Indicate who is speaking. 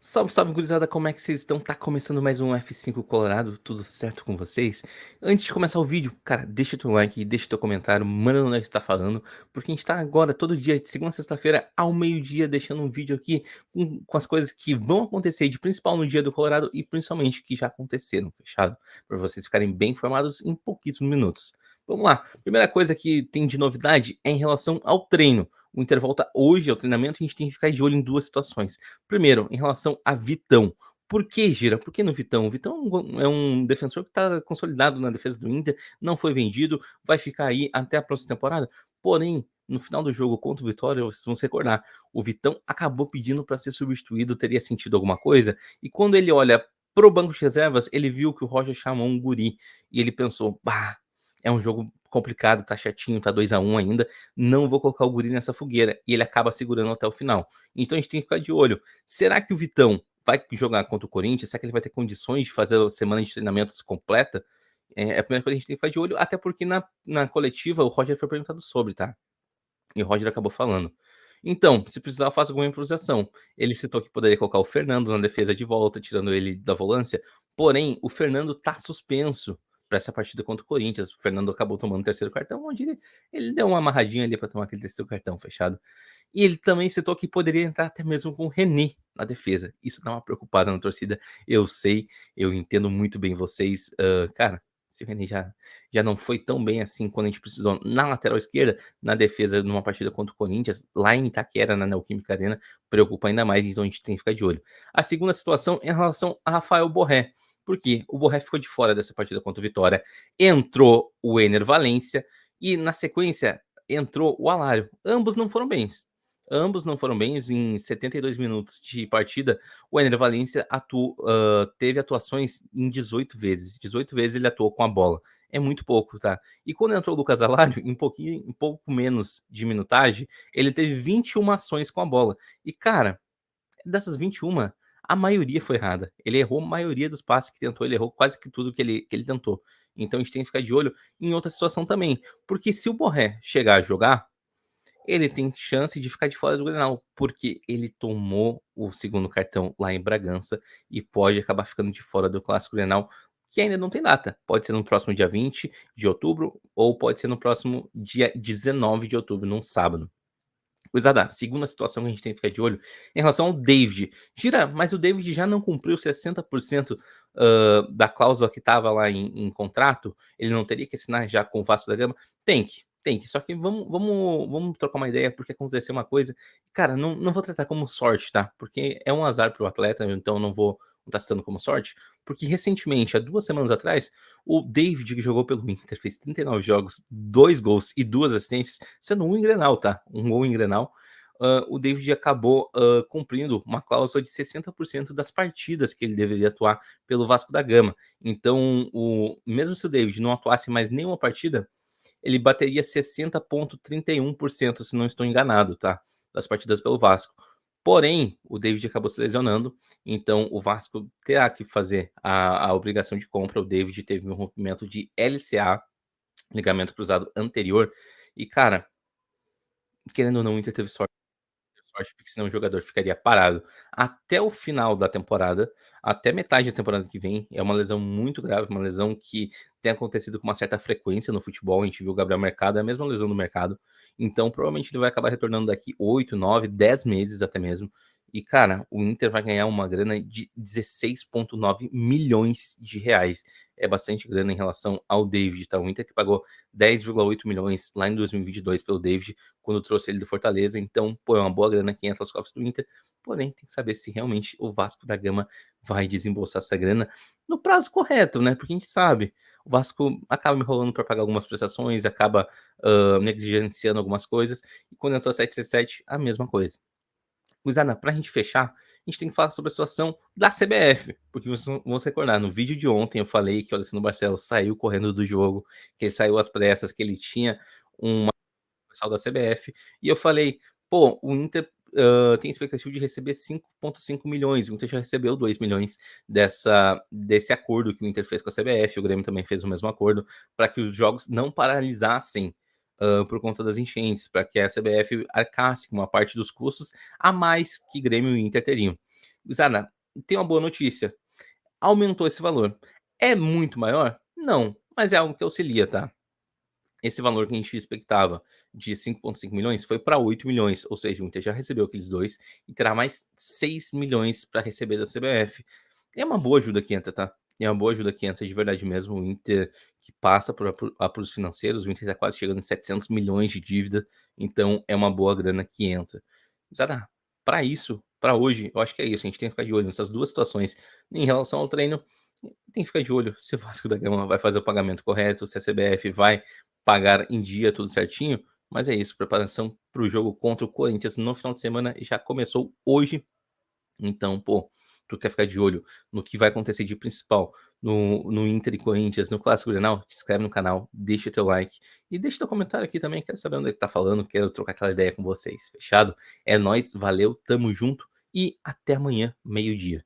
Speaker 1: Salve, salve, gurizada, como é que vocês estão? Tá começando mais um F5 Colorado, tudo certo com vocês? Antes de começar o vídeo, cara, deixa teu like, deixa teu comentário, manda onde a gente tá falando, porque a gente tá agora, todo dia, de segunda a sexta-feira, ao meio-dia, deixando um vídeo aqui com as coisas que vão acontecer, de principal no dia do Colorado e principalmente que já aconteceram, fechado? Pra vocês ficarem bem informados em pouquíssimos minutos. Vamos lá, primeira coisa que tem de novidade é em relação ao treino. O Inter volta hoje ao treinamento e a gente tem que ficar de olho em duas situações. Primeiro, em relação a Vitão. Por que, Gira? Por que no Vitão? O Vitão é um defensor que está consolidado na defesa do Inter, não foi vendido, vai ficar aí até a próxima temporada. Porém, no final do jogo contra o Vitória, vocês vão se recordar, o Vitão acabou pedindo para ser substituído, teria sentido alguma coisa, e quando ele olha pro banco de reservas, ele viu que o Roger chamou um guri, e ele pensou, bah, é um jogo complicado, tá chatinho, tá 2-1 ainda, não vou colocar o guri nessa fogueira, e ele acaba segurando até o final. Então a gente tem que ficar de olho. Será que o Vitão vai jogar contra o Corinthians? Será que ele vai ter condições de fazer a semana de treinamentos completa? É a primeira coisa que a gente tem que ficar de olho, até porque na coletiva o Roger foi perguntado sobre, tá? E o Roger acabou falando. Então, se precisar, faça alguma improvisação. Ele citou que poderia colocar o Fernando na defesa de volta, tirando ele da volância. Porém, o Fernando tá suspenso para essa partida contra o Corinthians. O Fernando acabou tomando o terceiro cartão, onde ele deu uma amarradinha ali para tomar aquele terceiro cartão fechado. E ele também citou que poderia entrar até mesmo com o René na defesa. Isso dá uma preocupada na torcida. Eu sei, eu entendo muito bem vocês. Cara, se o René já não foi tão bem assim quando a gente precisou na lateral esquerda, na defesa, numa partida contra o Corinthians, lá em Itaquera, na Neoquímica Arena, preocupa ainda mais, então a gente tem que ficar de olho. A segunda situação é em relação a Rafael Borré. Por quê? O Borré ficou de fora dessa partida contra o Vitória. Entrou o Ener Valência e, na sequência, entrou o Alário. Ambos não foram bens. Ambos não foram bens. Em 72 minutos de partida, o Ener Valencia teve atuações em 18 vezes. 18 vezes ele atuou com a bola. É muito pouco, tá? E quando entrou o Lucas Alário, em pouco menos de minutagem, ele teve 21 ações com a bola. E, cara, dessas 21, a maioria foi errada. Ele errou a maioria dos passes que tentou, ele errou quase que tudo que ele tentou. Então a gente tem que ficar de olho em outra situação também. Porque se o Borré chegar a jogar, ele tem chance de ficar de fora do Grenal, porque ele tomou o segundo cartão lá em Bragança e pode acabar ficando de fora do Clássico Grenal, que ainda não tem data. Pode ser no próximo dia 20 de outubro ou pode ser no próximo dia 19 de outubro, num sábado. Coisada, segunda situação que a gente tem que ficar de olho em relação ao David. Gira, mas o David já não cumpriu 60% da cláusula que estava lá em contrato? Ele não teria que assinar já com o Vasco da Gama? Tem que. Só que vamos trocar uma ideia, porque aconteceu uma coisa. Cara, não vou tratar como sorte, tá? Porque é um azar pro atleta, então não tá citando como sorte. Porque recentemente, há 2 semanas atrás, o David, que jogou pelo Inter, fez 39 jogos, 2 gols e 2 assistências, sendo um em Grenal, tá? Um gol em Grenal. O David acabou cumprindo uma cláusula de 60% das partidas que ele deveria atuar pelo Vasco da Gama. Então, mesmo se o David não atuasse mais nenhuma partida, ele bateria 60,31%, se não estou enganado, tá? Das partidas pelo Vasco. Porém, o David acabou se lesionando, então o Vasco terá que fazer a obrigação de compra. O David teve um rompimento de LCA, ligamento cruzado anterior, e cara, querendo ou não, o Inter teve sorte. Sorte, porque senão o jogador ficaria parado até o final da temporada, até metade da temporada que vem. É uma lesão muito grave, uma lesão que tem acontecido com uma certa frequência no futebol. A gente viu o Gabriel Mercado, é a mesma lesão do Mercado. Então, provavelmente ele vai acabar retornando daqui 8, 9, 10 meses até mesmo. E, cara, o Inter vai ganhar uma grana de 16,9 milhões de reais. É bastante grana em relação ao David, tá? O Inter que pagou 10,8 milhões lá em 2022 pelo David, quando trouxe ele do Fortaleza. Então, pô, é uma boa grana que entra aos cofres do Inter. Porém, tem que saber se realmente o Vasco da Gama vai desembolsar essa grana no prazo correto, né? Porque a gente sabe, o Vasco acaba enrolando para pagar algumas prestações, acaba negligenciando algumas coisas. E quando entrou a 777, a mesma coisa. Gurizada, pra gente fechar, a gente tem que falar sobre a situação da CBF, porque vocês vão se recordar, no vídeo de ontem eu falei que o Alessandro Barcelos saiu correndo do jogo, que ele saiu às pressas, que ele tinha uma pessoal da CBF, e eu falei, pô, o Inter tem expectativa de receber 5,5 milhões, o Inter já recebeu 2 milhões desse acordo que o Inter fez com a CBF, o Grêmio também fez o mesmo acordo, para que os jogos não paralisassem por conta das enchentes, para que a CBF arcasse com uma parte dos custos a mais que Grêmio e Inter teriam. Zara, tem uma boa notícia, aumentou esse valor. É muito maior? Não, mas é algo que auxilia, tá? Esse valor que a gente expectava de 5,5 milhões foi para 8 milhões, ou seja, o Inter já recebeu aqueles 2 e terá mais 6 milhões para receber da CBF. É uma boa ajuda que entra, tá? É uma boa ajuda que entra de verdade mesmo. O Inter que passa por apuros financeiros, o Inter está quase chegando em 700 milhões de dívida, então é uma boa grana que entra. Zara, para isso, para hoje, eu acho que é isso. A gente tem que ficar de olho nessas duas situações. Em relação ao treino, tem que ficar de olho se o Vasco da Gama vai fazer o pagamento correto, se a CBF vai pagar em dia tudo certinho. Mas é isso, preparação para o jogo contra o Corinthians no final de semana já começou hoje. Então, pô, tu quer ficar de olho no que vai acontecer de principal no Inter e Corinthians, no Clássico Grenal, te inscreve no canal, deixa teu like e deixa teu comentário aqui também, quero saber onde é que tá falando, quero trocar aquela ideia com vocês, fechado? É nóis, valeu, tamo junto e até amanhã, meio-dia.